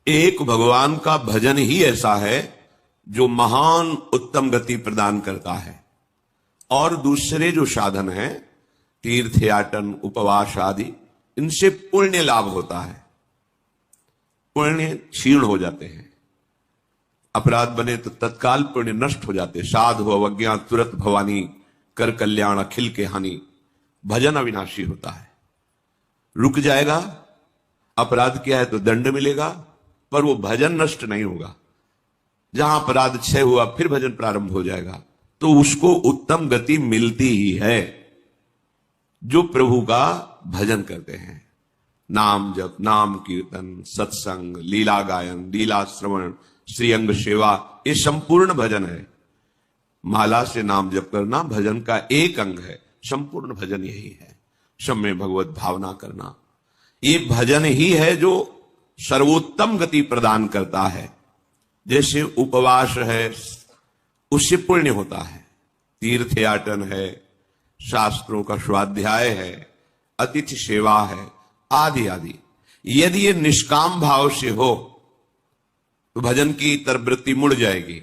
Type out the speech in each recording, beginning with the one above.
एक भगवान का भजन ही ऐसा है जो महान उत्तम गति प्रदान करता है, और दूसरे जो साधन हैं तीर्थ याटन उपवास आदि, इनसे पुण्य लाभ होता है, पुण्य क्षीण हो जाते हैं। अपराध बने तो तत्काल पुण्य नष्ट हो जाते। साधु अवज्ञा तुरंत भवानी, कर कल्याण अखिल के हानि। भजन अविनाशी होता है, रुक जाएगा, अपराध किया है तो दंड मिलेगा, पर वो भजन नष्ट नहीं होगा। जहां अपराध क्षय हुआ फिर भजन प्रारंभ हो जाएगा। तो उसको उत्तम गति मिलती ही है जो प्रभु का भजन करते हैं। नाम जप, नाम कीर्तन, सत्संग, लीला गायन, लीला श्रवण, श्रीअंग सेवा, ये संपूर्ण भजन है। माला से नाम जप करना भजन का एक अंग है, संपूर्ण भजन यही है। सब में भगवत भावना करना, ये भजन ही है जो सर्वोत्तम गति प्रदान करता है। जैसे उपवास है, उससे पुण्य होता है, तीर्थ याटन है, शास्त्रों का स्वाध्याय है, अतिथि सेवा है, आदि आदि। यदि ये निष्काम भाव से हो तो भजन की तरफ वृत्ति मुड़ जाएगी।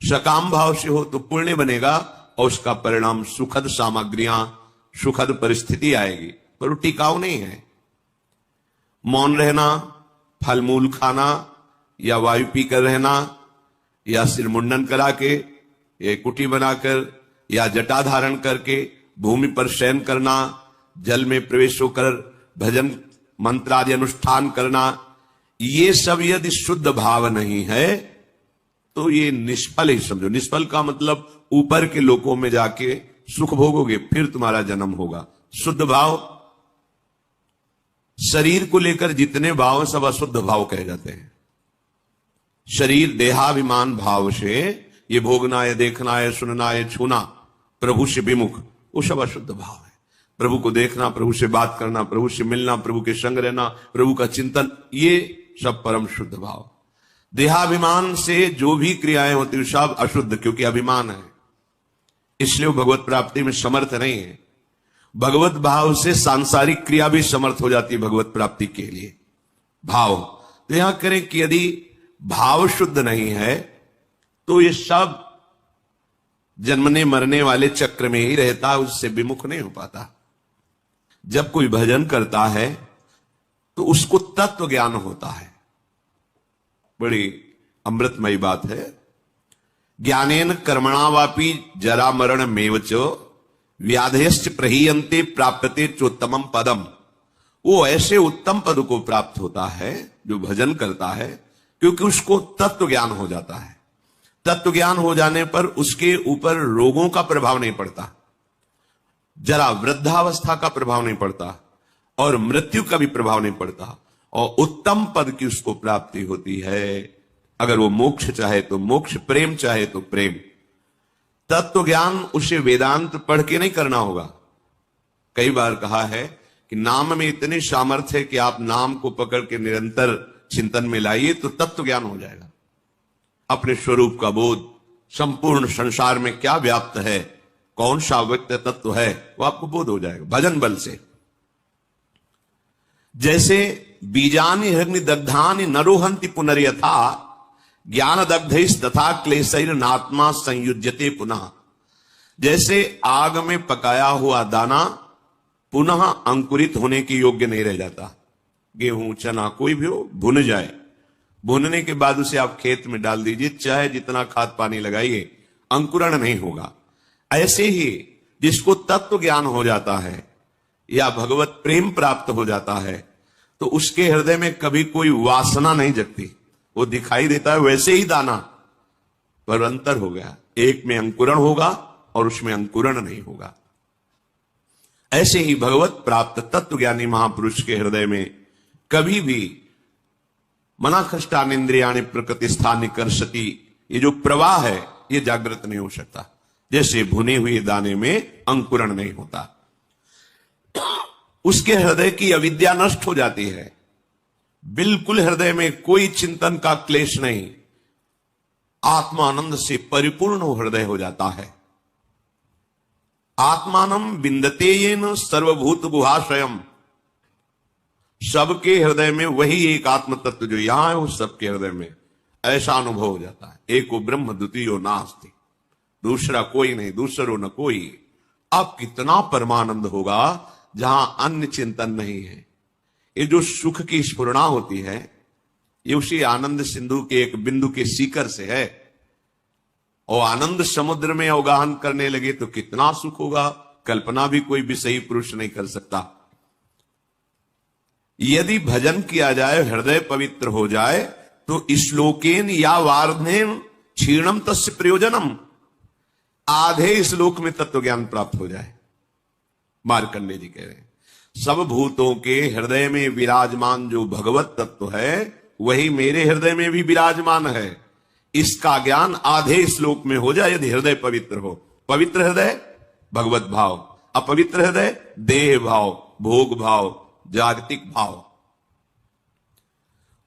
सकाम भाव से हो तो पुण्य बनेगा और उसका परिणाम सुखद सामग्रियां, सुखद परिस्थिति आएगी, पर वो टिकाऊ नहीं है। मौन रहना, फल मूल खाना, या वायु पीकर रहना, या सिर मुंडन करा के, या कुटी बनाकर, या जटा धारण करके भूमि पर शयन करना, जल में प्रवेश होकर भजन मंत्र आदि अनुष्ठान करना, ये सब यदि शुद्ध भाव नहीं है तो ये निष्फल ही समझो। निष्फल का मतलब ऊपर के लोकों में जाके सुख भोगोगे, फिर तुम्हारा जन्म होगा। शुद्ध भाव, शरीर को लेकर जितने भाव सब अशुद्ध भाव कहे जाते हैं। शरीर देहाभिमान भाव से ये भोगना है, देखना है, सुनना है, छूना, प्रभु से विमुख, वो सब अशुद्ध भाव है। प्रभु को देखना, प्रभु से बात करना, प्रभु से मिलना, प्रभु के संग रहना, प्रभु का चिंतन, ये सब परम शुद्ध भाव। देहाभिमान से जो भी क्रियाएं होती सब अशुद्ध, क्योंकि अभिमान है, इसलिए वो भगवत प्राप्ति में समर्थ नहीं है। भगवत भाव से सांसारिक क्रिया भी समर्थ हो जाती है भगवत प्राप्ति के लिए। भाव तो यहां करें कि यदि भाव शुद्ध नहीं है तो ये सब जन्मने मरने वाले चक्र में ही रहता, उससे विमुख नहीं हो पाता। जब कोई भजन करता है तो उसको तत्व ज्ञान होता है। बड़ी अमृतमयी बात है। ज्ञानेन कर्मणावापि जरा मरण मेवच व्याधेश्च प्रहीयन्ते प्राप्यते चोत्तमम पदम। वो ऐसे उत्तम पद को प्राप्त होता है जो भजन करता है, क्योंकि उसको तत्व ज्ञान हो जाता है। तत्व ज्ञान हो जाने पर उसके ऊपर रोगों का प्रभाव नहीं पड़ता, जरा वृद्धावस्था का प्रभाव नहीं पड़ता, और मृत्यु का भी प्रभाव नहीं पड़ता, और उत्तम पद की उसको प्राप्ति होती है। अगर वो मोक्ष चाहे तो मोक्ष, प्रेम चाहे तो प्रेम। तत्व ज्ञान उसे वेदांत पढ़ के नहीं करना होगा। कई बार कहा है कि नाम में इतनी सामर्थ्य है कि आप नाम को पकड़ के निरंतर चिंतन में लाइए तो तत्व ज्ञान हो जाएगा। अपने स्वरूप का बोध, संपूर्ण संसार में क्या व्याप्त है, कौन सा व्यक्त तत्व है, वो आपको बोध हो जाएगा भजन बल से। जैसे बीजानि हृग्नि दग्धानि नरोहंति पुनर्यथा ज्ञान दग्धैस् तथा क्लेशैर नात्मा संयुज्यते पुनः। जैसे आग में पकाया हुआ दाना पुनः अंकुरित होने के योग्य नहीं रह जाता। गेहूं, चना, कोई भी हो, भुन जाए, भुनने के बाद उसे आप खेत में डाल दीजिए, चाहे जितना खाद पानी लगाइए, अंकुरण नहीं होगा। ऐसे ही जिसको तत्व ज्ञान हो जाता है या भगवत प्रेम प्राप्त हो जाता है तो उसके हृदय में कभी कोई वासना नहीं जगती। वो दिखाई देता है वैसे ही दाना, पर अंतर हो गया, एक में अंकुरण होगा और उसमें अंकुरण नहीं होगा। ऐसे ही भगवत प्राप्त तत्व ज्ञानी महापुरुष के हृदय में कभी भी मनाखष्टानिंद्रियाणि प्रकृति स्थान कर्षति, ये जो प्रवाह है ये जागृत नहीं हो सकता। जैसे भुने हुए दाने में अंकुरण नहीं होता, उसके हृदय की अविद्या नष्ट हो जाती है। बिल्कुल हृदय में कोई चिंतन का क्लेश नहीं, आत्मानंद से परिपूर्ण हृदय हो जाता है। आत्मानम विंदते येन सर्वभूत गुहाशयम। सबके हृदय में वही एक आत्म तत्व जो यहां है वो सबके हृदय में ऐसा अनुभव हो जाता है। एको ब्रह्म द्वितीयो नास्ति, दूसरा कोई नहीं, दूसरो न कोई। अब कितना परमानंद होगा जहां अन्य चिंतन नहीं है। ये जो सुख की स्फुरणा होती है ये उसी आनंद सिंधु के एक बिंदु के सीकर से है। और आनंद समुद्र में अवगाहन करने लगे तो कितना सुख होगा, कल्पना भी कोई विषयी पुरुष नहीं कर सकता। यदि भजन किया जाए, हृदय पवित्र हो जाए, तो श्लोकेन या वार्धेन क्षीणम तस्य प्रयोजनम, आधे श्लोक में तत्व ज्ञान प्राप्त हो जाए। मार्कंडेय जी कह रहे हैं सब भूतों के हृदय में विराजमान जो भगवत तत्व है वही मेरे हृदय में भी विराजमान है। इसका ज्ञान आधे श्लोक में हो जाए यदि हृदय पवित्र हो। पवित्र हृदय भगवत भाव, अपवित्र हृदय देह भाव, भोग भाव, जागतिक भाव।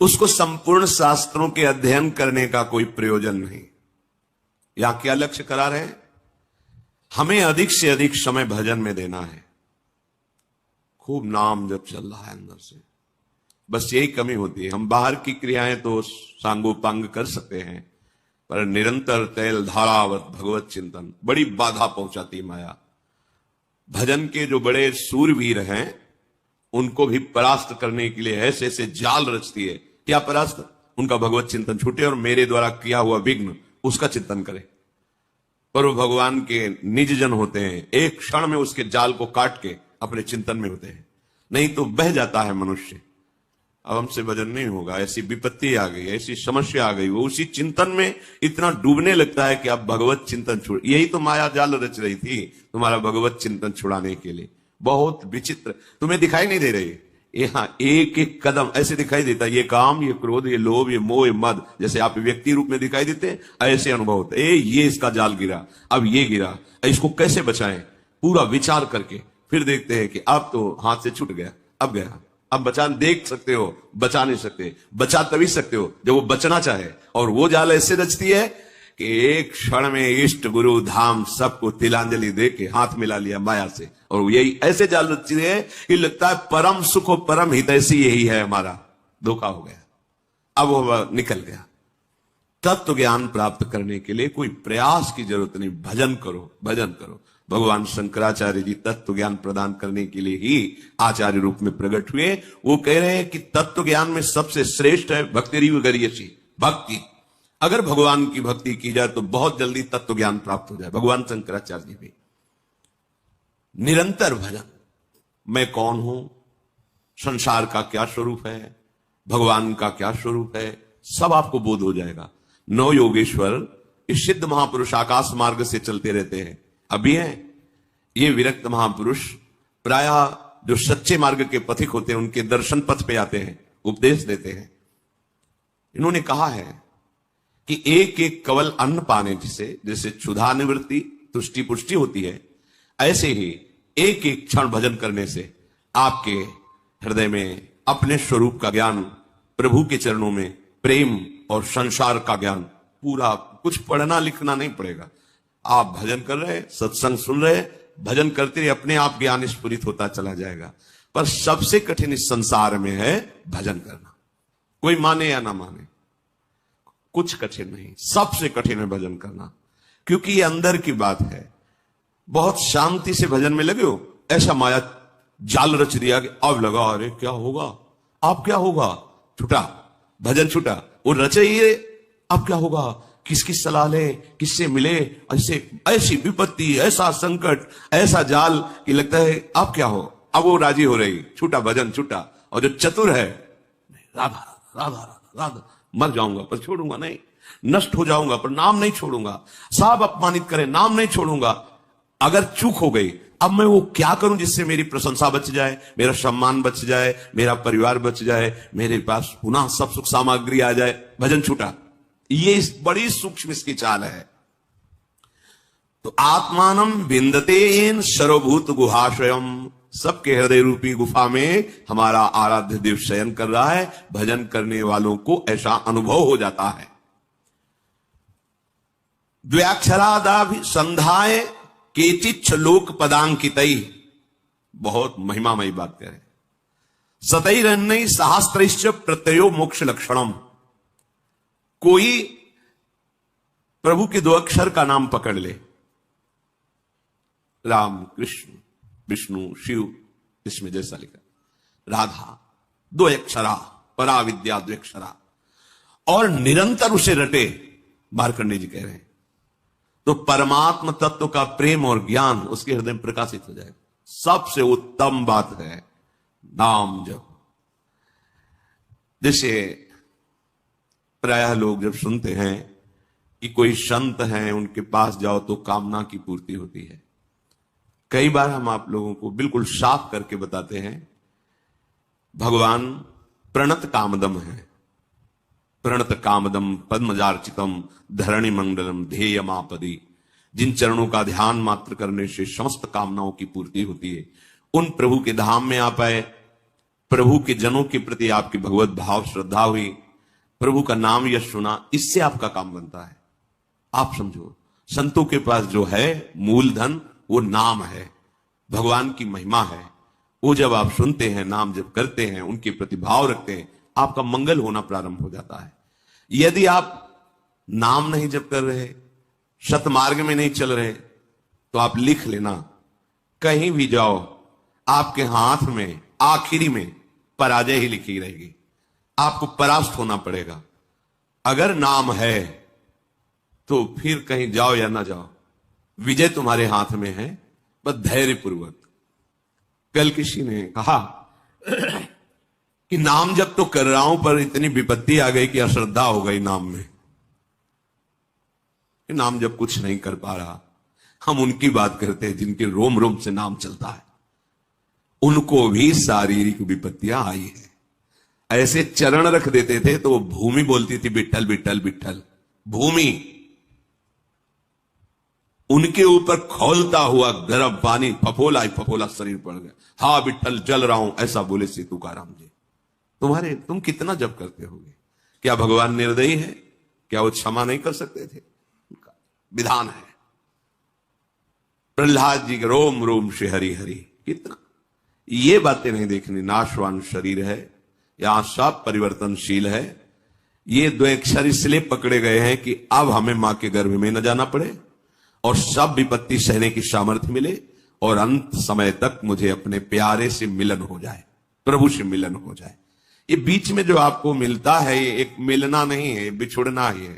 उसको संपूर्ण शास्त्रों के अध्ययन करने का कोई प्रयोजन नहीं। यहां क्या लक्ष्य करा रहे हैं, हमें अधिक से अधिक समय भजन में देना है। खूब नाम जब चल रहा है अंदर से, बस यही कमी होती है। हम बाहर की क्रियाएं तो सांगोपांग कर सकते हैं, पर निरंतर तैल धारावत भगवत चिंतन बड़ी बाधा पहुंचाती माया। भजन के जो बड़े सूरवीर हैं उनको भी परास्त करने के लिए ऐसे ऐसे जाल रचती है। क्या परास्त? उनका भगवत चिंतन छूटे और मेरे द्वारा किया हुआ विघ्न उसका चिंतन करे। पर वो भगवान के निज जन होते हैं, एक क्षण में उसके जाल को काट के अपने चिंतन में होते हैं, नहीं तो बह जाता है मनुष्य। अब हमसे भजन नहीं होगा, ऐसी विपत्ति आ गई, ऐसी समस्या आ गई, वो उसी चिंतन में इतना डूबने लगता है कि आप भगवत चिंतन छोड़। यही तो माया जाल रच रही थी तुम्हारा भगवत चिंतन छुड़ाने के लिए। बहुत विचित्र, तुम्हें दिखाई नहीं दे रही। यहां एक एक कदम ऐसे दिखाई देता है, ये काम, ये क्रोध, ये लोभ, ये मोह, ये मद, जैसे आप व्यक्ति रूप में दिखाई देते हैं, ऐसे अनुभव होते। ये इसका जाल गिरा, अब ये गिरा, इसको कैसे बचाएं, पूरा विचार करके फिर देखते हैं कि अब तो हाथ से छूट गया, अब गया। अब बचा देख सकते हो, बचा नहीं सकते। बचा तभी सकते हो जब वो बचना चाहे। और वो जाल ऐसे रचती है कि एक क्षण में इष्ट गुरु धाम सबको तिलांजलि दे के हाथ मिला लिया माया से। और यही ऐसे जाल रचती है कि लगता है परम सुख और परम हितैषी यही है हमारा। धोखा हो गया, अब वो निकल गया। तत्व ज्ञान प्राप्त करने के लिए कोई प्रयास की जरूरत नहीं, भजन करो, भजन करो। भगवान शंकराचार्य जी तत्व ज्ञान प्रदान करने के लिए ही आचार्य रूप में प्रकट हुए। वो कह रहे हैं कि तत्व ज्ञान में सबसे श्रेष्ठ है भक्तिरिव गरियसी, भक्ति। अगर भगवान की भक्ति की जाए तो बहुत जल्दी तत्व ज्ञान प्राप्त हो जाए। भगवान शंकराचार्य जी भी निरंतर भजन, मैं कौन हूं, संसार का क्या स्वरूप है, भगवान का क्या स्वरूप है, सब आपको बोध हो जाएगा। नौ योगेश्वर इस सिद्ध महापुरुष आकाश मार्ग से चलते रहते हैं, अभी हैं। ये विरक्त महापुरुष प्रायः जो सच्चे मार्ग के पथिक होते हैं उनके दर्शन पथ पे आते हैं, उपदेश देते हैं। इन्होंने कहा है कि एक एक कवल अन्न पाने से जैसे क्षुधा निवृत्ति तुष्टि पुष्टि होती है, ऐसे ही एक एक क्षण भजन करने से आपके हृदय में अपने स्वरूप का ज्ञान, प्रभु के चरणों में प्रेम और संसार का ज्ञान, पूरा कुछ पढ़ना लिखना नहीं पड़ेगा। आप भजन कर रहे, सत्संग सुन रहे, भजन करते रहे, अपने आप ज्ञान स्फुरित होता चला जाएगा। पर सबसे कठिन इस संसार में है भजन करना। कोई माने या ना माने, कुछ कठिन नहीं, सबसे कठिन है भजन करना, क्योंकि ये अंदर की बात है। बहुत शांति से भजन में लगे हो, ऐसा माया जाल रच दिया कि अब लगा अरे क्या होगा, अब क्या होगा, छूटा भजन, छूटा। वो रचे ये अब क्या होगा, किसकी सलाह ले, किससे मिले, ऐसी विपत्ति, ऐसा संकट, ऐसा जाल कि लगता है अब क्या हो। अब वो राजी हो रही, छूटा भजन, छूटा। और जो चतुर है, राधा राधा राधा राधा, मर जाऊंगा पर छोड़ूंगा नहीं, नष्ट हो जाऊंगा पर नाम नहीं छोड़ूंगा, सब अपमानित करें नाम नहीं छोड़ूंगा। अगर चूक हो गई, अब मैं वो क्या करूं जिससे मेरी प्रशंसा बच जाए, मेरा सम्मान बच जाए, मेरा परिवार बच जाए, मेरे पास पुनः सब सुख सामग्री आ जाए, भजन छूटा। ये बड़ी सूक्ष्म इसकी चाल है। तो आत्मानम विंदते सर्वभूत गुहाशयम, सबके हृदय रूपी गुफा में हमारा आराध्य देव शयन कर रहा है। भजन करने वालों को ऐसा अनुभव हो जाता है। द्व्याक्षरादाभि संध्याय केचिच्छ लोक पदांकितई, बहुत महिमामयी बात कह रहे। सतैरन्नई सहस्त्रैश्च प्रत्ययो मोक्ष लक्षणम। कोई प्रभु के 2 अक्षर का नाम पकड़ ले, राम, कृष्ण, विष्णु, शिव, इसमें जैसा लिखा, राधा, 2 अक्षरा, परा विद्या 2 अक्षरा, और निरंतर उसे रटे, मार्कंडेय जी कह रहे हैं, तो परमात्म तत्व का प्रेम और ज्ञान उसके हृदय में प्रकाशित हो जाएगा। सबसे उत्तम बात है नाम जप। जैसे प्रायः लोग जब सुनते हैं कि कोई संत हैं, उनके पास जाओ तो कामना की पूर्ति होती है, कई बार हम आप लोगों को बिल्कुल साफ करके बताते हैं, भगवान प्रणत कामदम है। प्रणत कामदम पद्मजार्चितम धरणि मंगलम ध्येयमापदी। जिन चरणों का ध्यान मात्र करने से समस्त कामनाओं की पूर्ति होती है, उन प्रभु के धाम में आप आए, प्रभु के जनों के प्रति आपकी भगवत भाव श्रद्धा हुई, प्रभु का नाम यश सुना, इससे आपका काम बनता है। आप समझो, संतों के पास जो है मूलधन वो नाम है, भगवान की महिमा है। वो जब आप सुनते हैं, नाम जब करते हैं, उनके प्रति भाव रखते हैं, आपका मंगल होना प्रारंभ हो जाता है। यदि आप नाम नहीं जप कर रहे, सतमार्ग में नहीं चल रहे, तो आप लिख लेना, कहीं भी जाओ आपके हाथ में आखिरी में पराजय ही लिखी रहेगी, आपको परास्त होना पड़ेगा। अगर नाम है तो फिर कहीं जाओ या ना जाओ, विजय तुम्हारे हाथ में है, बस धैर्य पूर्वक। कल किसी ने कहा कि नाम जब तो कर रहा हूं पर इतनी विपत्ति आ गई कि अश्रद्धा हो गई नाम में, कि नाम जब कुछ नहीं कर पा रहा। हम उनकी बात करते हैं जिनके रोम रोम से नाम चलता है, उनको भी शारीरिक विपत्तियां आई है। ऐसे चरण रख देते थे तो वो भूमि बोलती थी विट्ठल विट्ठल विट्ठल, भूमि। उनके ऊपर खौलता हुआ गर्म पानी फफोला ही फफोला शरीर पड़ गया। हा विट्ठल जल रहा हूं, ऐसा बोले श्री तुकाराम जी। तुम कितना जप करते होगे? क्या भगवान निर्दयी है? क्या वो क्षमा नहीं कर सकते थे? उनका विधान है। प्रहलाद जी के रोम रोम से हरि हरि, कितना ये बातें नहीं देखनी। नाशवान शरीर है, यहां सब परिवर्तनशील है। ये 2 अक्षर इसलिए पकड़े गए हैं कि अब हमें मां के गर्भ में न जाना पड़े और सब विपत्ति सहने की सामर्थ्य मिले, और अंत समय तक मुझे अपने प्यारे से मिलन हो जाए, प्रभु से मिलन हो जाए। ये बीच में जो आपको मिलता है, ये एक मिलना नहीं है, बिछुड़ना ही है।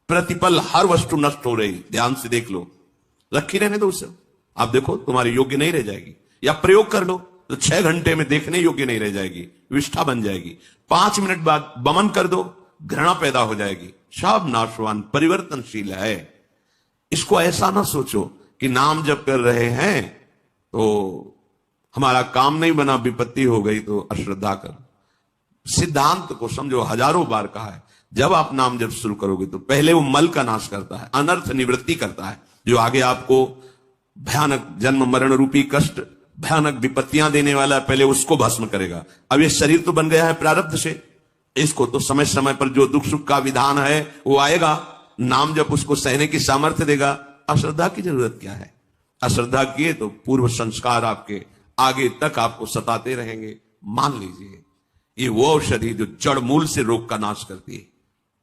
प्रतिपल हर वस्तु नष्ट हो रही, ध्यान से देख लो, रखी रहने दो उसे। आप देखो तुम्हारी योग्य नहीं रह जाएगी, या प्रयोग कर लो तो 6 घंटे में देखने योग्य नहीं रह जाएगी, विष्ठा बन जाएगी। 5 मिनट बाद बमन कर दो, घृणा पैदा हो जाएगी। सब नाशवान परिवर्तनशील है। इसको ऐसा ना सोचो कि नाम जब कर रहे हैं तो हमारा काम नहीं बना, विपत्ति हो गई तो अश्रद्धा कर। सिद्धांत को समझो, हजारों बार कहा है, जब आप नाम जब शुरू करोगे तो पहले वो मल का नाश करता है, अनर्थ निवृत्ति करता है, जो आगे आपको भयानक जन्म मरण रूपी कष्ट, भयानक विपत्तियां देने वाला है, पहले उसको भस्म करेगा। अब ये शरीर तो बन गया है प्रारब्ध से, इसको तो समय समय पर जो दुख सुख का विधान है वो आएगा, नाम जब उसको सहने की सामर्थ्य देगा। अश्रद्धा की जरूरत क्या है? अश्रद्धा किए तो पूर्व संस्कार आपके आगे तक आपको सताते रहेंगे। मान लीजिए ये वो औषधि जो जड़ मूल से रोग का नाश करती है।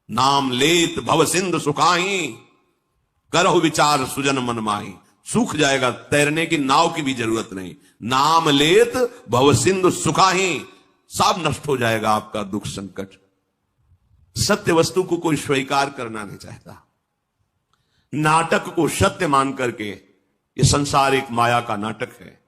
नाम लेत भव सिंधु सुखाही, करहु विचार सुजन मन माही। सूख जाएगा, तैरने की नाव की भी जरूरत नहीं। नाम लेत भव सिंधु सुखाही, सब नष्ट हो जाएगा आपका दुख संकट। सत्य वस्तु को कोई स्वीकार करना नहीं चाहता। नाटक को सत्य मान करके, ये संसार एक माया का नाटक है,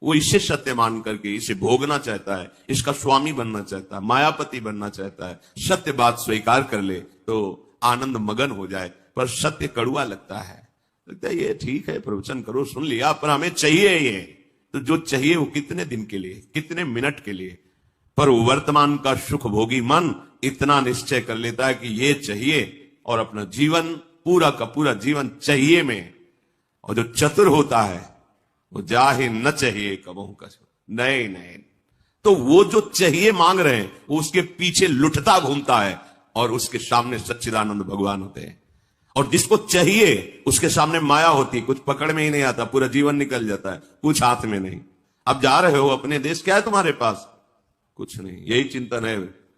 वो इसे सत्य मान करके इसे भोगना चाहता है, इसका स्वामी बनना चाहता है, मायापति बनना चाहता है। सत्य बात स्वीकार कर ले तो आनंद मगन हो जाए, पर सत्य कड़ुआ लगता है। लगता है ये ठीक है, प्रवचन करो, सुन लिया, पर हमें चाहिए ये। तो जो चाहिए वो कितने दिन के लिए, कितने मिनट के लिए, पर वर्तमान का सुख भोगी मन इतना निश्चय कर लेता है कि ये चाहिए, और अपना जीवन पूरा का पूरा जीवन चाहिए में। और जो चतुर होता है वो जाहे न चाहिए कबहू का नहीं नहीं, तो वो जो चाहिए मांग रहे हैं वो उसके पीछे लुटता घूमता है, और उसके सामने सच्चिदानंद भगवान होते हैं। और जिसको चाहिए उसके सामने माया होती, कुछ पकड़ में ही नहीं आता, पूरा जीवन निकल जाता है, कुछ हाथ में नहीं। अब जा रहे हो अपने देश, क्या है तुम्हारे पास? कुछ नहीं, यही चिंतन है।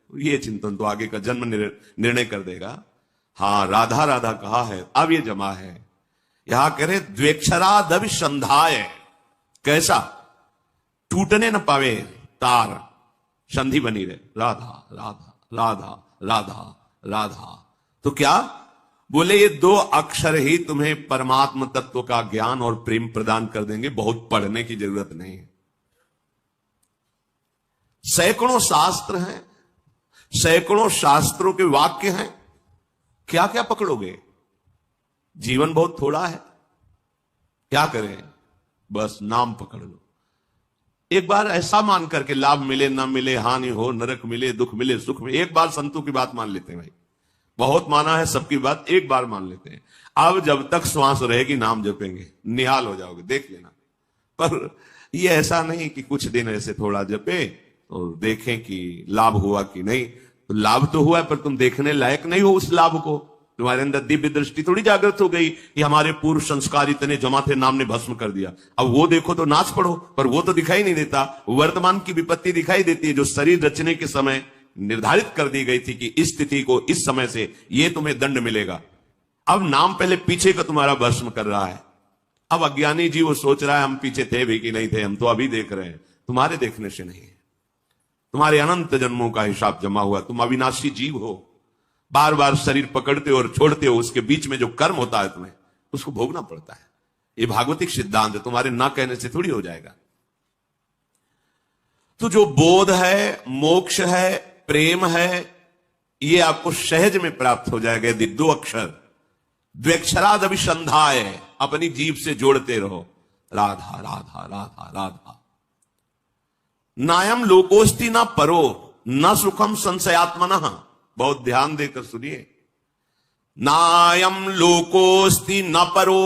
ये चिंतन तो आगे का जन्म निर्णय कर देगा। हाँ, राधा राधा कहा है, अब ये जमा है। यहां कह रहे द्वेक्षरादभिसंधाय, कैसा? टूटने न पावे तार, संधि बनी रहे, राधा राधा राधा राधा राधा। तो क्या बोले? ये 2 अक्षर ही तुम्हें परमात्म तत्व का ज्ञान और प्रेम प्रदान कर देंगे, बहुत पढ़ने की जरूरत नहीं है। सैकड़ों शास्त्र हैं, सैकड़ों शास्त्रों के वाक्य हैं, क्या क्या पकड़ोगे? जीवन बहुत थोड़ा है, क्या करें? बस नाम पकड़ लो। एक बार ऐसा मान करके, लाभ मिले ना मिले, हानि हो, नरक मिले, दुख मिले, सुख मिले, एक बार संतों की बात मान लेते हैं भाई। बहुत माना है सबकी बात, एक बार मान लेते हैं। अब जब तक श्वास रहेगी नाम जपेंगे, निहाल हो जाओगे, देख लेना। पर ये ऐसा नहीं कि कुछ दिन ऐसे थोड़ा जपे तो देखें कि लाभ हुआ कि नहीं। तो लाभ तो हुआ है, पर तुम देखने लायक नहीं हो उस लाभ को। तुम्हारे अंदर दिव्य दृष्टि थोड़ी जागृत हो गई कि हमारे पूर्व संस्कार इतने जमा थे, नाम ने भस्म कर दिया। अब वो देखो तो नाच पड़ो, पर वो तो दिखाई नहीं देता। वर्तमान की विपत्ति दिखाई देती है, जो शरीर रचने के समय निर्धारित कर दी गई थी कि इस स्थिति को इस समय से ये तुम्हें दंड मिलेगा। अब नाम पहले पीछे का तुम्हारा भस्म कर रहा है। अब अज्ञानी जी वो सोच रहा है हम पीछे थे भी कि नहीं थे, हम तो अभी देख रहे हैं। तुम्हारे देखने से नहीं है, तुम्हारे अनंत जन्मों का हिसाब जमा हुआ। तुम अविनाशी जीव हो, बार बार शरीर पकड़ते हो और छोड़ते हो, उसके बीच में जो कर्म होता है तुम्हें उसको भोगना पड़ता है। ये भागवतिक सिद्धांत है, तुम्हारे ना कहने से थोड़ी हो जाएगा। तो जो बोध है, मोक्ष है, प्रेम है, ये आपको सहज में प्राप्त हो जाएगा यदि 2 अक्षर द्वेक्षरादभिसंधाय अपनी जीभ से जोड़ते रहो, राधा राधा राधा राधा। नायम लोकोस्ति न परो न सुखम संशयात्मनः, बहुत ध्यान देकर सुनिए। नायम लोकोस्ति न परो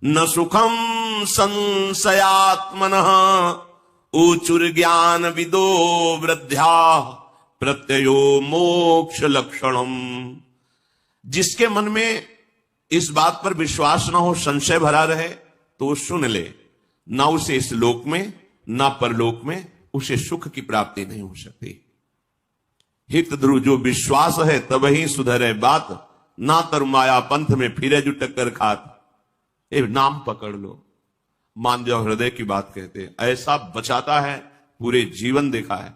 न सुखम संशयात्मनः, ऊचुर ज्ञान विदो वृद्ध्या प्रत्ययो मोक्ष लक्षणम। जिसके मन में इस बात पर विश्वास ना हो, संशय भरा रहे, तो वो सुन ले, ना उसे इस लोक में ना परलोक में उसे सुख की प्राप्ति नहीं हो सकती। हित ध्रुव जो विश्वास है तब ही सुधरे बात, ना तर माया पंथ में फिरे जो टक्कर खात। ए नाम पकड़ लो, मान जाओ, हृदय की बात कहते, ऐसा बचाता है, पूरे जीवन देखा है।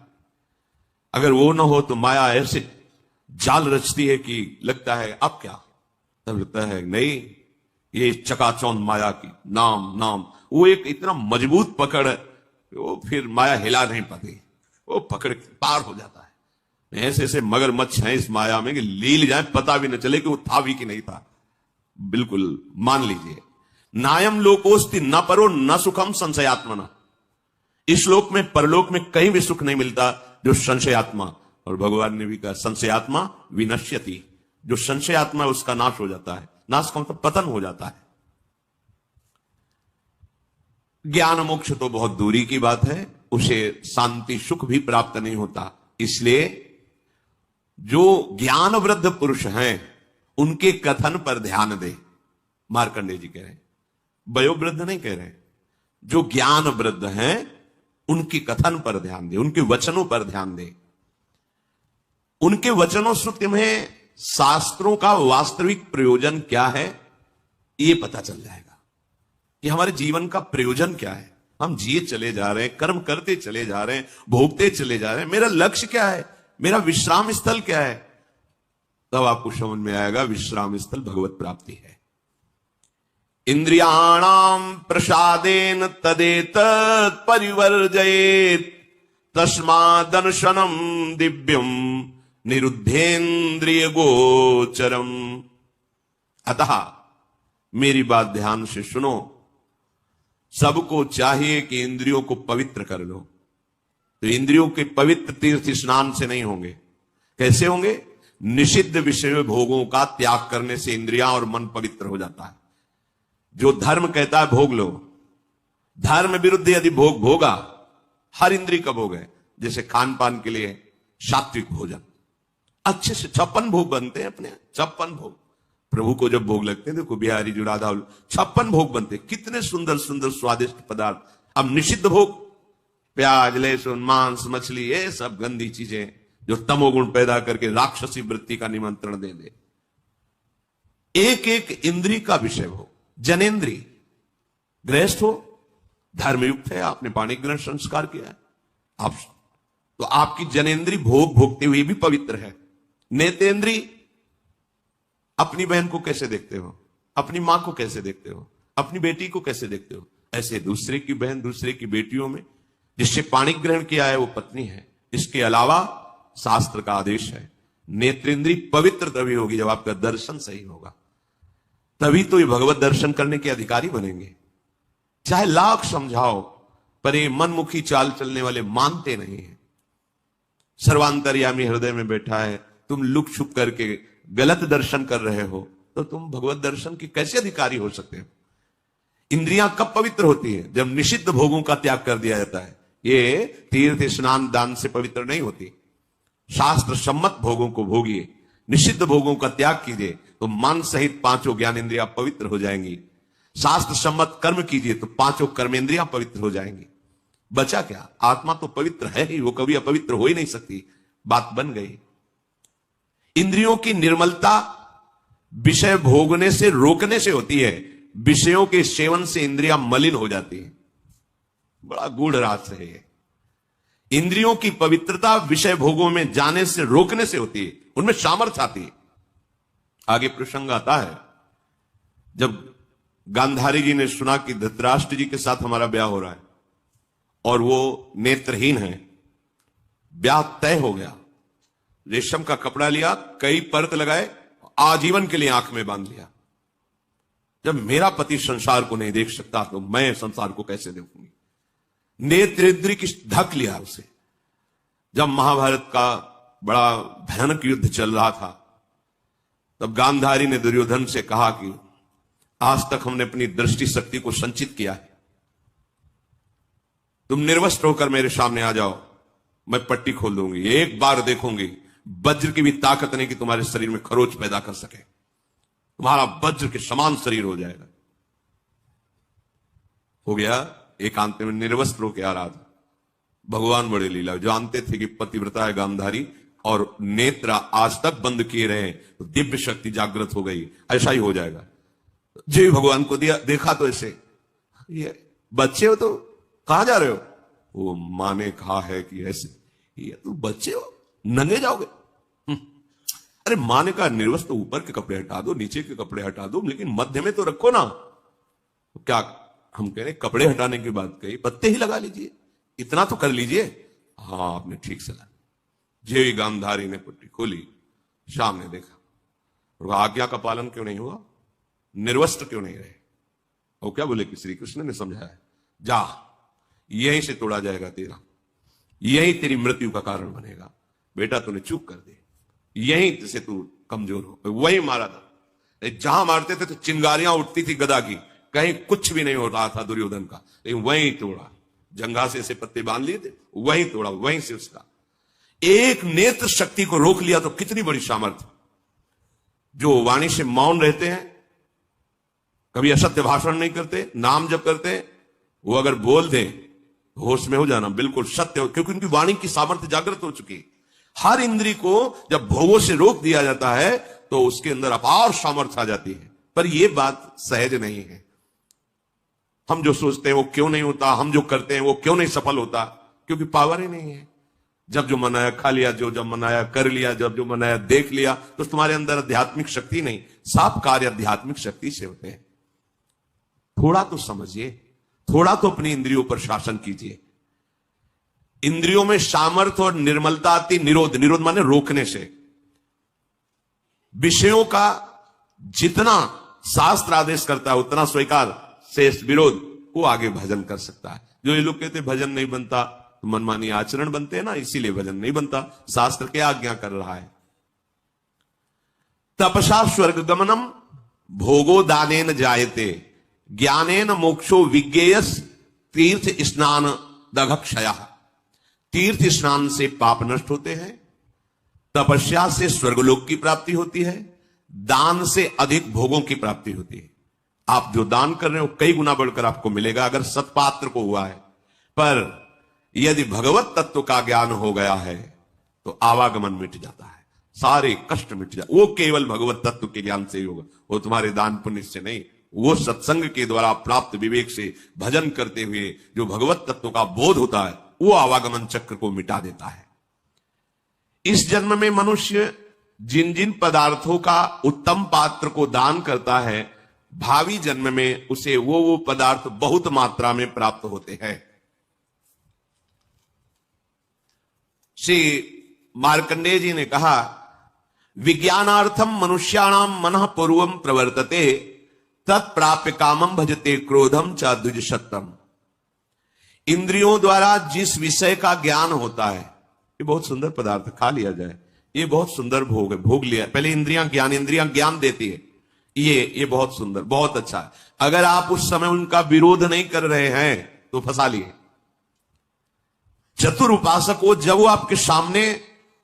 अगर वो ना हो तो माया ऐसे जाल रचती है कि लगता है अब क्या, तब लगता है नहीं, ये चकाचौंध माया की नाम नाम, वो एक इतना मजबूत पकड़ है, वो फिर माया हिला नहीं पाती, वो पकड़ पार हो जाता है। ऐसे ऐसे मगरमच्छ हैं इस माया में कि लील जाए पता भी न चले कि वो था भी कि नहीं था। बिल्कुल मान लीजिए, नायम लोकोस्ति न परो न सुखम संशयात्मना। इस लोक में परलोक में कहीं भी सुख नहीं मिलता जो संशयात्मा, और भगवान ने भी कहा संशयात्मा विनश्यति, जो संशयात्मा है उसका नाश हो जाता है। नाश का मतलब पतन हो जाता है। ज्ञान मोक्ष तो बहुत दूरी की बात है, उसे शांति सुख भी प्राप्त नहीं होता। इसलिए जो ज्ञान वृद्ध पुरुष हैं उनके कथन पर ध्यान दे। मार्कंडेय जी कह रहे हैं, वयोवृद्ध नहीं कह रहे, जो ज्ञान वृद्ध हैं उनके कथन पर ध्यान दे, उनके वचनों पर ध्यान दे। उनके वचनों से तुम्हें शास्त्रों का वास्तविक प्रयोजन क्या है ये पता चल जाएगा कि हमारे जीवन का प्रयोजन क्या है। हम जिए चले जा रहे हैं, कर्म करते चले जा रहे हैं, भोगते चले जा रहे हैं, मेरा लक्ष्य क्या है, मेरा विश्राम स्थल क्या है। तब आपको समझ में आएगा विश्राम स्थल भगवत प्राप्ति है। इंद्रियाणाम प्रसादेन तदेतत् परिवर्जयेत्, तस्मादनुशनम दिव्यम निरुद्धेन्द्रिय गोचरम। अतः मेरी बात ध्यान से सुनो, सबको चाहिए कि इंद्रियों को पवित्र कर लो। तो इंद्रियों के पवित्र तीर्थ स्नान से नहीं होंगे। कैसे होंगे? निषिद्ध विषय भोगों का त्याग करने से इंद्रियां और मन पवित्र हो जाता है। जो धर्म कहता है भोग लो, धर्म विरुद्ध यदि भोग भोगा, हर इंद्रिय का भोग है। जैसे खान पान के लिए सात्विक भोजन, अच्छे से 56 भोग बनते हैं अपने, 56 भोग प्रभु को जब भोग लगते हैं, देखो बिहारी जो राधा 56 भोग बनते, कितने सुंदर सुंदर स्वादिष्ट पदार्थ। अब निषिद्ध भोग प्याज, लहसुन, मांस, मछली, ये सब गंदी चीजें जो तमोगुण पैदा करके राक्षसी वृत्ति का निमंत्रण दे दे। एक एक इंद्री का विषय हो, जनेन्द्री, गृहस्थ हो, धर्मयुक्त है, आपने पाणी ग्रहण संस्कार किया है, आप तो आपकी जनेन्द्री भोग भोगते हुए भी पवित्र है। नेतेंद्री, अपनी बहन को कैसे देखते हो, अपनी मां को कैसे देखते हो, अपनी बेटी को कैसे देखते हो, ऐसे दूसरे की बहन, दूसरे की बेटियों में जिससे पाणी ग्रहण किया है वो पत्नी है। इसके अलावा शास्त्र का आदेश है, नेत्रेंद्री पवित्र तभी होगी जब आपका दर्शन सही होगा, तभी तो ये भगवत दर्शन करने के अधिकारी बनेंगे। चाहे लाख समझाओ पर ये मनमुखी चाल चलने वाले मानते नहीं है। सर्वांतर्यामी हृदय में बैठा है, तुम लुक छुप करके गलत दर्शन कर रहे हो तो तुम भगवत दर्शन के कैसे अधिकारी हो सकते हो। इंद्रियां कब पवित्र होती है? जब निषिद्ध भोगों का त्याग कर दिया जाता है। ये तीर्थ स्नान दान से पवित्र नहीं होती। शास्त्र सम्मत भोगों को भोगिए, निषिद्ध भोगों का त्याग कीजिए तो मन सहित पांचों ज्ञानेंद्रियां पवित्र हो जाएंगी। शास्त्र सम्मत कर्म कीजिए तो पांचों कर्मेंद्रियां पवित्र हो जाएंगी। बचा क्या? आत्मा तो पवित्र है ही, वो कभी अपवित्र हो ही नहीं सकती। बात बन गई। इंद्रियों की निर्मलता विषय भोगने से रोकने से होती है, विषयों के सेवन से इंद्रियां मलिन हो जाती है। बड़ा गूढ़ रहस्य है ये। इंद्रियों की पवित्रता विषय भोगों में जाने से रोकने से होती है, उनमें सामर्थ्य आती है। आगे प्रसंग आता है, जब गांधारी जी ने सुना कि धृतराष्ट्र जी के साथ हमारा ब्याह हो रहा है और वो नेत्रहीन है, ब्याह तय हो गया, रेशम का कपड़ा लिया, कई परत लगाए, आजीवन के लिए आंख में बांध लिया। जब मेरा पति संसार को नहीं देख सकता तो मैं संसार को कैसे देखूंगी। नेत्रेंद्री की ढक लिया उसे। जब महाभारत का बड़ा भयानक युद्ध चल रहा था तब गांधारी ने दुर्योधन से कहा कि आज तक हमने अपनी दृष्टि शक्ति को संचित किया है, तुम निर्वस्त्र होकर मेरे सामने आ जाओ, मैं पट्टी खोल दूंगी, एक बार देखूंगी, वज्र की भी ताकत नहीं कि तुम्हारे शरीर में खरोच पैदा कर सके, तुम्हारा वज्र के समान शरीर हो जाएगा। हो गया, एकांत में निर्वस्त्र होकर आ रहा था। भगवान बड़े लीला, जानते थे कि पतिव्रता है गांधारी और नेत्र आज तक बंद किए रहे तो दिव्य शक्ति जागृत हो गई, ऐसा ही हो जाएगा। जी भगवान को दिया, देखा तो ऐसे, ये बच्चे हो तो कहां जा रहे हो? वो मां ने कहा है कि ऐसे, ये तुम बच्चे हो, नंगे जाओगे। अरे मां ने कहा निर्वस्त्र ऊपर के कपड़े हटा दो, नीचे के कपड़े हटा दो, लेकिन मध्य में तो रखो ना। तो क्या हम कह रहे कपड़े हटाने की बात कही, पत्ते ही लगा लीजिए, इतना तो कर लीजिए। हाँ आपने ठीक सलाह। जे गांधारी ने पट्टी खोली, शाम ने देखा, आज्ञा का पालन क्यों नहीं हुआ, निर्वस्त्र क्यों नहीं रहे। और क्या बोले कि श्री कृष्ण ने समझाया, जा यहीं से तोड़ा जाएगा तेरा, यही तेरी मृत्यु का कारण बनेगा। बेटा तूने चूक कर दी, यहीं से तू कमजोर हो। वही मारा था, जहां मारते थे तो चिंगारियां उठती थी गदा की, कहीं कुछ भी नहीं हो रहा था दुर्योधन का, लेकिन वहीं तोड़ा। जंघा से ऐसे पत्ते बांध लिए थे, वहीं तोड़ा, वहीं से उसका एक नेत्र शक्ति को रोक लिया। तो कितनी बड़ी सामर्थ्य। जो वाणी से मौन रहते हैं, कभी असत्य भाषण नहीं करते, नाम जप करते, वो अगर बोल दे होश में हो जाना, बिल्कुल सत्य हो, क्योंकि उनकी वाणी की सामर्थ्य जागृत हो चुकी। हर इंद्री को जब भोगों से रोक दिया जाता है तो उसके अंदर अपार सामर्थ्य आ जाती है। पर यह बात सहज नहीं है। हम जो सोचते हैं वो क्यों नहीं होता, हम जो करते हैं वो क्यों नहीं सफल होता, क्योंकि पावर ही नहीं है। जब जो मनाया खा लिया, जब मनाया कर लिया, जब जो मनाया देख लिया, तो तुम्हारे अंदर आध्यात्मिक शक्ति नहीं। सब कार्य आध्यात्मिक शक्ति से होते हैं। थोड़ा तो समझिए, थोड़ा तो अपनी इंद्रियों पर शासन कीजिए। इंद्रियों में सामर्थ्य और निर्मलता आती निरोध, निरोध माने रोकने से। विषयों का जितना शास्त्र आदेश करता है उतना स्वीकार, शेष विरोध को आगे भजन कर सकता है। जो ये लोग कहते भजन नहीं बनता, तो मनमानी आचरण बनते हैं ना, इसीलिए भजन नहीं बनता। शास्त्र क्या आज्ञा कर रहा है? तपसा स्वर्ग गमनम भोगो दानेन जायते ज्ञानेन मोक्षो विज्ञेयस तीर्थ स्नान दघक्षयः। तीर्थ स्नान से पाप नष्ट होते हैं, तपस्या से स्वर्गलोक की प्राप्ति होती है, दान से अधिक भोगों की प्राप्ति होती है। आप जो दान कर रहे हो कई गुना बढ़कर आपको मिलेगा अगर सत्पात्र को हुआ है। पर यदि भगवत तत्व का ज्ञान हो गया है तो आवागमन मिट जाता है, सारे कष्ट मिट जाते। वो केवल भगवत तत्व के ज्ञान से ही होगा, वो तुम्हारे दान पुण्य से नहीं, वो सत्संग के द्वारा प्राप्त विवेक से भजन करते हुए जो भगवत तत्व का बोध होता है वो आवागमन चक्र को मिटा देता है। इस जन्म में मनुष्य जिन जिन पदार्थों का उत्तम पात्र को दान करता है, भावी जन्म में उसे वो पदार्थ बहुत मात्रा में प्राप्त होते हैं। श्री मार्कंडेय जी ने कहा, विज्ञानार्थम मनुष्याणाम मनः पूर्वम प्रवर्तते तत्प्राप्य कामम भजते क्रोधम च द्विजशतम। इंद्रियों द्वारा जिस विषय का ज्ञान होता है, ये बहुत सुंदर पदार्थ, खा लिया जाए, ये बहुत सुंदर भोग है, भोग लिया, पहले इंद्रियां ज्ञान देती है, ये बहुत सुंदर, बहुत अच्छा है। अगर आप उस समय उनका विरोध नहीं कर रहे हैं तो फंसा लिए। चतुर उपासक को जब वो आपके सामने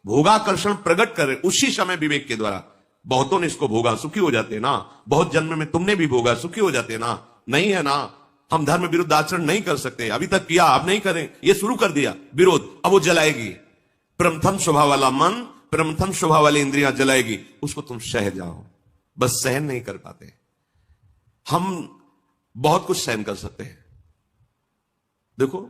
भोगाकर्षण प्रकट करे, उसी समय विवेक के द्वारा, बहुतों ने इसको भोगा, सुखी हो जाते ना, बहुत जन्म में तुमने भी भोगा, सुखी हो जाते ना, नहीं है ना, हम धर्म विरुद्ध आचरण नहीं कर सकते, अभी तक किया, अब नहीं करें, ये शुरू कर दिया विरोध, अब वो जलाएगी, प्रमथम स्वभाव वाला मन, प्रमथम स्वभाव वाली इंद्रियां जलाएगी, उसको तुम सह जाओ। बस सहन नहीं कर पाते। हम बहुत कुछ सहन कर सकते हैं। देखो,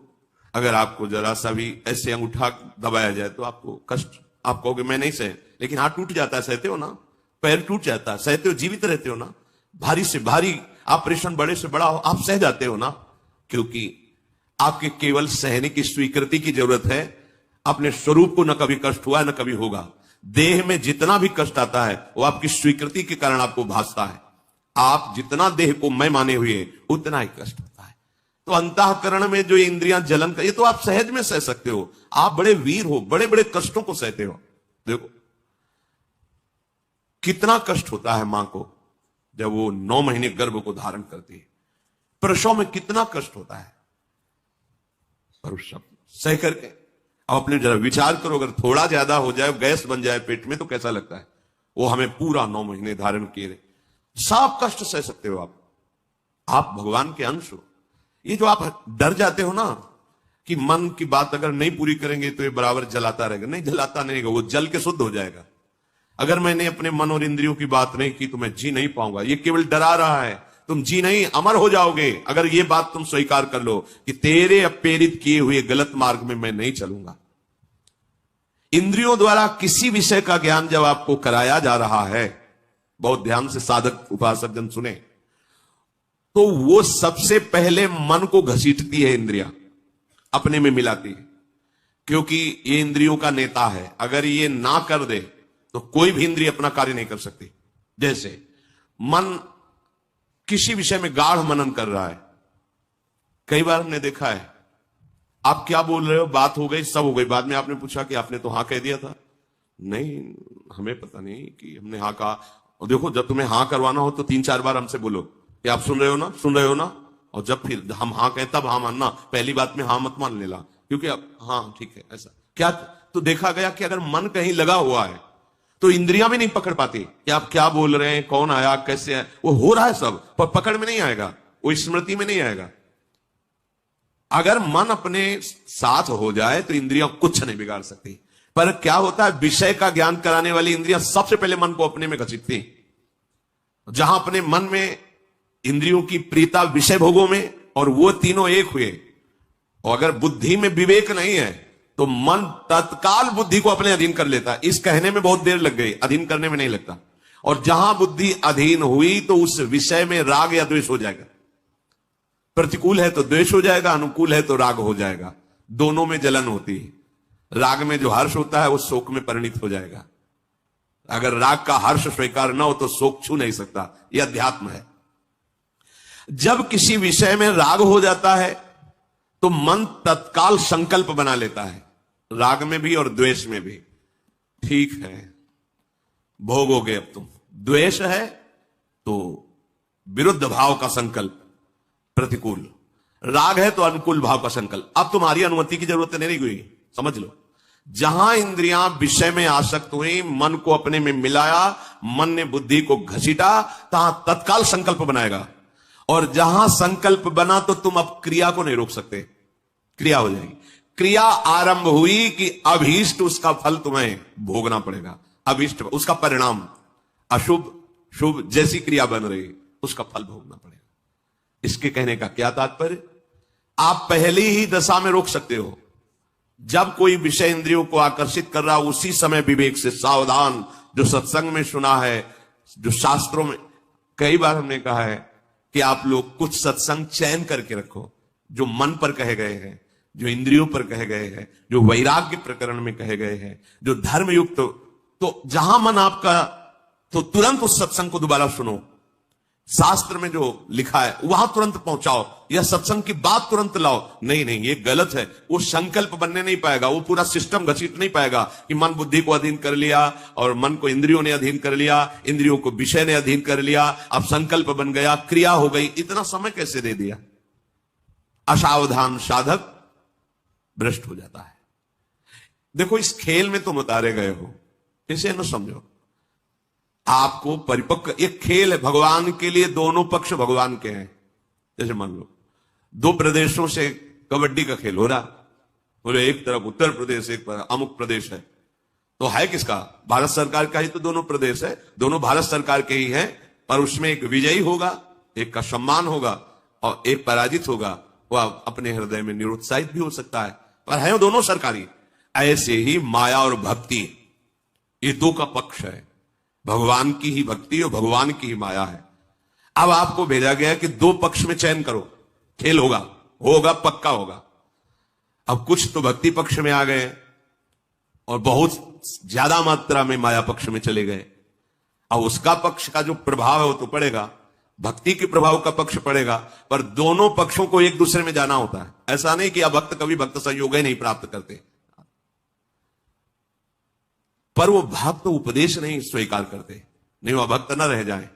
अगर आपको जरा सा भी ऐसे अंगूठा दबाया जाए तो आपको कष्ट, आप कहोगे मैं नहीं सह, लेकिन हाथ टूट जाता है, सहते हो ना, पैर टूट जाता है, सहते हो, जीवित रहते हो ना, भारी से भारी ऑपरेशन, बड़े से बड़ा हो, आप सह जाते हो ना, क्योंकि आपके केवल सहने की स्वीकृति की जरूरत है। अपने स्वरूप को न कभी कष्ट हुआ न कभी होगा। देह में जितना भी कष्ट आता है वो आपकी स्वीकृति के कारण आपको भासता है। आप जितना देह को मैं माने हुए उतना ही कष्ट होता है। तो अंतःकरण में जो इंद्रियां जलन कर, ये तो आप सहज में सह सकते हो, आप बड़े वीर हो, बड़े बड़े कष्टों को सहते हो। देखो कितना कष्ट होता है मां को जब वो 9 महीने गर्भ को धारण करती है, प्रसव में कितना कष्ट होता है, पर सब सह करके। अब अपने जरा विचार करो, अगर थोड़ा ज्यादा हो जाए, गैस बन जाए पेट में, तो कैसा लगता है। वो हमें पूरा 9 महीने धारण किए, सब कष्ट सह सकते हो आप भगवान के अंश हो। ये जो आप डर जाते हो ना कि मन की बात अगर नहीं पूरी करेंगे तो ये बराबर जलाता रहेगा, नहीं, जलाता नहीं, वो जल के शुद्ध हो जाएगा। अगर मैंने अपने मन और इंद्रियों की बात नहीं की तो मैं जी नहीं पाऊंगा, ये केवल डरा रहा है, तुम जी नहीं, अमर हो जाओगे। अगर ये बात तुम स्वीकार कर लो कि तेरे प्रेरित किए हुए गलत मार्ग में मैं नहीं चलूंगा। इंद्रियों द्वारा किसी विषय का ज्ञान जब आपको कराया जा रहा है, बहुत ध्यान से साधक उपासक जन सुने, तो वो सबसे पहले मन को घसीटती है इंद्रियां, अपने में मिलाती है, क्योंकि ये इंद्रियों का नेता है। अगर ये ना कर दे तो कोई भी इंद्रिय अपना कार्य नहीं कर सकती। जैसे मन किसी विषय में गाढ़ मनन कर रहा है, कई बार हमने देखा है, आप क्या बोल रहे हो, बात हो गई, सब हो गई, बाद में आपने पूछा कि आपने तो हां कह दिया था, नहीं हमें पता नहीं कि हमने हां कहा। और देखो, जब तुम्हें हां करवाना हो तो 3-4 बार हमसे बोलो कि आप सुन रहे हो ना, सुन रहे हो ना, और जब फिर हम हां कहें तब हां मानना, पहली बात में हां मत मान लेना, क्योंकि अब हां ठीक है ऐसा क्या। तो देखा गया कि अगर मन कहीं लगा हुआ है तो इंद्रियां भी नहीं पकड़ पाती कि आप क्या बोल रहे हैं, कौन आया, कैसे है, वो हो रहा है सब, पर पकड़ में नहीं आएगा, वो स्मृति में नहीं आएगा। अगर मन अपने साथ हो जाए तो इंद्रियां कुछ नहीं बिगाड़ सकती। पर क्या होता है, विषय का ज्ञान कराने वाली इंद्रियां सबसे पहले मन को अपने में घसीटती। जहां अपने मन में इंद्रियों की प्रीता विषय भोगों में, और वो तीनों एक हुए, और अगर बुद्धि में विवेक नहीं है तो मन तत्काल बुद्धि को अपने अधीन कर लेता है। इस कहने में बहुत देर लग गई, अधीन करने में नहीं लगता। और जहां बुद्धि अधीन हुई तो उस विषय में राग या द्वेष हो जाएगा। प्रतिकूल है तो द्वेष हो जाएगा, अनुकूल है तो राग हो जाएगा। दोनों में जलन होती है। राग में जो हर्ष होता है वो शोक में परिणित हो जाएगा। अगर राग का हर्ष स्वीकार न हो तो शोक छू नहीं सकता। यह अध्यात्म है। जब किसी विषय में राग हो जाता है तो मन तत्काल संकल्प बना लेता है, राग में भी और द्वेष में भी। ठीक है, भोगोगे अब तुम। द्वेष है तो विरुद्ध भाव का संकल्प, प्रतिकूल। राग है तो अनुकूल भाव का संकल्प। अब तुम्हारी अनुमति की जरूरत नहीं हुई, समझ लो। जहां इंद्रियां विषय में आसक्त हुई, मन को अपने में मिलाया, मन ने बुद्धि को घसीटा, तहां तत्काल संकल्प बनाएगा। और जहां संकल्प बना तो तुम अब क्रिया को नहीं रोक सकते, क्रिया हो जाएगी। क्रिया आरंभ हुई कि अभीष्ट उसका फल तुम्हें भोगना पड़ेगा। अभीष्ट उसका परिणाम, अशुभ शुभ जैसी क्रिया बन रही उसका फल भोगना पड़ेगा। इसके कहने का क्या तात्पर्य, आप पहली ही दशा में रोक सकते हो। जब कोई विषय इंद्रियों को आकर्षित कर रहा हो उसी समय विवेक से सावधान। जो सत्संग में सुना है, जो शास्त्रों में कई बार हमने कहा है कि आप लोग कुछ सत्संग चयन करके रखो, जो मन पर कहे गए हैं, जो इंद्रियों पर कहे गए हैं, जो वैराग्य प्रकरण में कहे गए हैं, जो धर्म युक्त। तो जहां मन आपका, तो तुरंत उस सत्संग को दोबारा सुनो। शास्त्र में जो लिखा है वहां तुरंत पहुंचाओ, या सत्संग की बात तुरंत लाओ। नहीं नहीं, ये गलत है। वो संकल्प बनने नहीं पाएगा, वो पूरा सिस्टम घसीट नहीं पाएगा कि मन बुद्धि को अधीन कर लिया और मन को इंद्रियों ने अधीन कर लिया, इंद्रियों को विषय ने अधीन कर लिया, अब संकल्प बन गया, क्रिया हो गई। इतना समय कैसे दे दिया? असावधान साधक भ्रष्ट हो जाता है। देखो, इस खेल में तुम उतारे गए हो, इसे न समझो। आपको परिपक्व, एक खेल है भगवान के लिए, दोनों पक्ष भगवान के हैं। जैसे मान लो दो प्रदेशों से कबड्डी का खेल हो रहा, बोले एक तरफ उत्तर प्रदेश, एक तरफ अमुक प्रदेश है, तो है किसका? भारत सरकार का ही तो दोनों प्रदेश है, दोनों भारत सरकार के ही हैं। पर उसमें एक विजयी होगा, एक का सम्मान होगा, और एक पराजित होगा। वह अपने हृदय में निरुत्साहित भी हो सकता है, पर है दोनों सरकारी। ऐसे ही माया और भक्ति, ये दो का पक्ष है। भगवान की ही भक्ति और भगवान की ही माया है। अब आपको भेजा गया कि दो पक्ष में चयन करो, खेल होगा, होगा पक्का होगा। अब कुछ तो भक्ति पक्ष में आ गए और बहुत ज्यादा मात्रा में माया पक्ष में चले गए। अब उसका पक्ष का जो प्रभाव है वो तो पड़ेगा, भक्ति के प्रभाव का पक्ष पड़ेगा, पर दोनों पक्षों को एक दूसरे में जाना होता है। ऐसा नहीं कि अभक्त कभी भक्त संयोग ही नहीं प्राप्त करते, पर वो भक्त उपदेश नहीं स्वीकार करते, नहीं वो भक्त न रह जाए।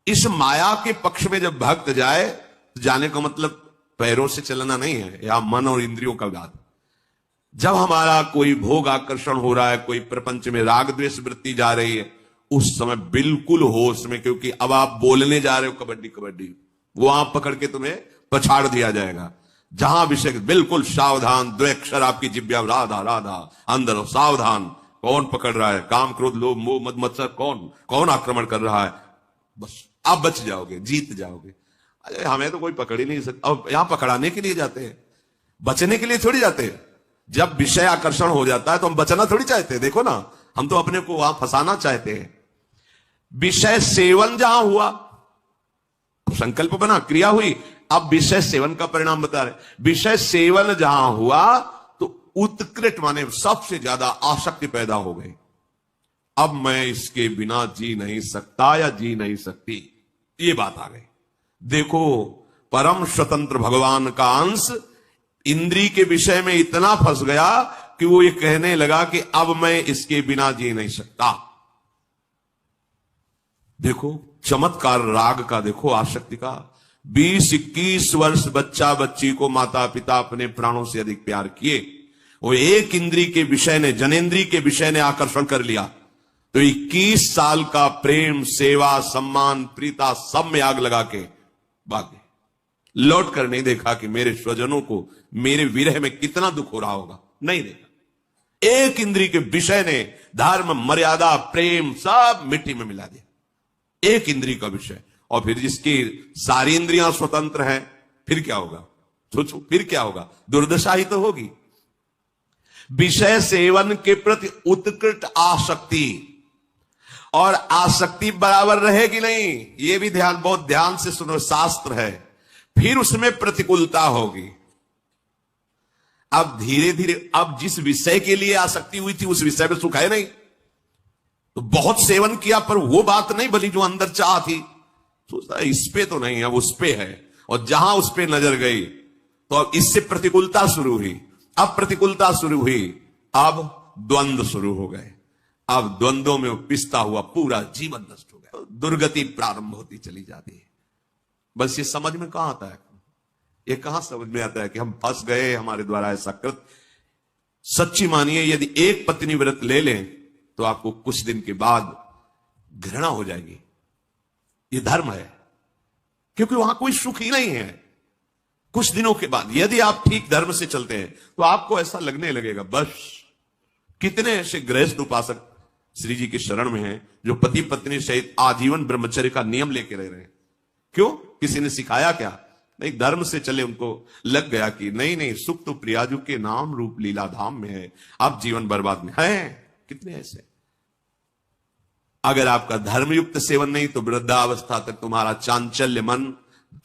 इस माया के पक्ष में जब भक्त जाए, तो जाने का मतलब पैरों से चलना नहीं है, या मन और इंद्रियों का बात। जब हमारा कोई भोग आकर्षण हो रहा है, कोई प्रपंच में राग द्वेष वृत्ति जा रही है, उस समय बिल्कुल होश में, क्योंकि अब आप बोलने जा रहे हो कबड्डी कबड्डी, वो आप पकड़ के तुम्हें पछाड़ दिया जाएगा। जहां विषय बिल्कुल सावधान, द्वैक्षर आपकी जिब्या, राधा राधा अंदर सावधान। कौन पकड़ रहा है? काम क्रोध लोभ मोह मद मत्सर, कौन आक्रमण कर रहा है? बस आप बच जाओगे, जीत जाओगे। अरे हमें तो कोई पकड़ ही नहीं सकता। अब यहां पकड़ाने के लिए जाते हैं, बचने के लिए थोड़ी जाते हैं। जब विषय आकर्षण हो जाता है तो हम बचना थोड़ी चाहते हैं। देखो ना, हम तो अपने को वहां फंसाना चाहते हैं। विषय सेवन जहां हुआ, संकल्प बना, क्रिया हुई, अब विषय सेवन का परिणाम बता रहे। विषय सेवन जहां हुआ तो उत्कृष्ट माने सबसे ज्यादा आसक्ति पैदा हो गई। अब मैं इसके बिना जी नहीं सकता या जी नहीं सकती, ये बात आ गई। देखो, परम स्वतंत्र भगवान का अंश इंद्री के विषय में इतना फंस गया कि वो ये कहने लगा कि अब मैं इसके बिना जी नहीं सकता। देखो चमत्कार राग का, देखो आसक्ति का। 20-21 वर्ष बच्चा बच्ची को माता पिता अपने प्राणों से अधिक प्यार किए, वो एक इंद्री के विषय ने, जनेन्द्री के विषय ने आकर्षण कर लिया, तो 21 साल का प्रेम सेवा सम्मान प्रीता सब में आग लगा के भाग गए। लौट कर नहीं देखा कि मेरे स्वजनों को मेरे विरह में कितना दुख हो रहा होगा, नहीं देखा। एक इंद्री के विषय ने धर्म मर्यादा प्रेम सब मिट्टी में मिला दिया, एक इंद्री का विषय। और फिर जिसकी सारी इंद्रियां स्वतंत्र हैं, फिर क्या होगा? सोचो फिर क्या होगा? दुर्दशा ही तो होगी। विषय सेवन के प्रति उत्कृष्ट आसक्ति, और आसक्ति बराबर रहेगी नहीं, यह भी ध्यान, बहुत ध्यान से सुनो, शास्त्र है। फिर उसमें प्रतिकूलता होगी। अब धीरे धीरे, अब जिस विषय के लिए आसक्ति हुई थी उस विषय में सुख है नहीं, तो बहुत सेवन किया, पर वो बात नहीं बनी जो अंदर चाह थी। सोचता इस पे तो नहीं, अब उस पे है, और जहां उस पे नजर गई तो अब इससे प्रतिकूलता शुरू हुई। अब प्रतिकूलता शुरू हुई, अब द्वंद्व शुरू हो गए। अब द्वंद्वों में पिसता हुआ पूरा जीवन नष्ट हो गया, दुर्गति प्रारंभ होती चली जाती है। बस ये समझ में कहां आता है, ये कहां समझ में आता है कि हम फंस गए, हमारे द्वारा ऐसा कृत। सच्ची मानिए, यदि एक पत्नी व्रत ले लें तो आपको कुछ दिन के बाद घृणा हो जाएगी। ये धर्म है, क्योंकि वहां कोई सुख ही नहीं है। कुछ दिनों के बाद यदि आप ठीक धर्म से चलते हैं तो आपको ऐसा लगने लगेगा बस। कितने ऐसे गृहस्थ उपासक श्री जी की शरण में हैं जो पति पत्नी सहित आजीवन ब्रह्मचर्य का नियम लेके रह रहे हैं। क्यों? किसी ने सिखाया क्या? नहीं, धर्म से चले, उनको लग गया कि नहीं नहीं, सुख तो प्रियाजू के नाम रूप लीला धाम में है, अब जीवन बर्बाद में है। कितने ऐसे? अगर आपका धर्मयुक्त सेवन नहीं तो वृद्धावस्था तक तुम्हारा चांचल्य मन,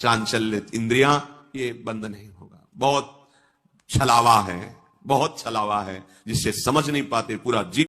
चांचल्य इंद्रियां, ये बंद नहीं होगा। बहुत छलावा है, बहुत छलावा है, जिससे समझ नहीं पाते, पूरा जीवन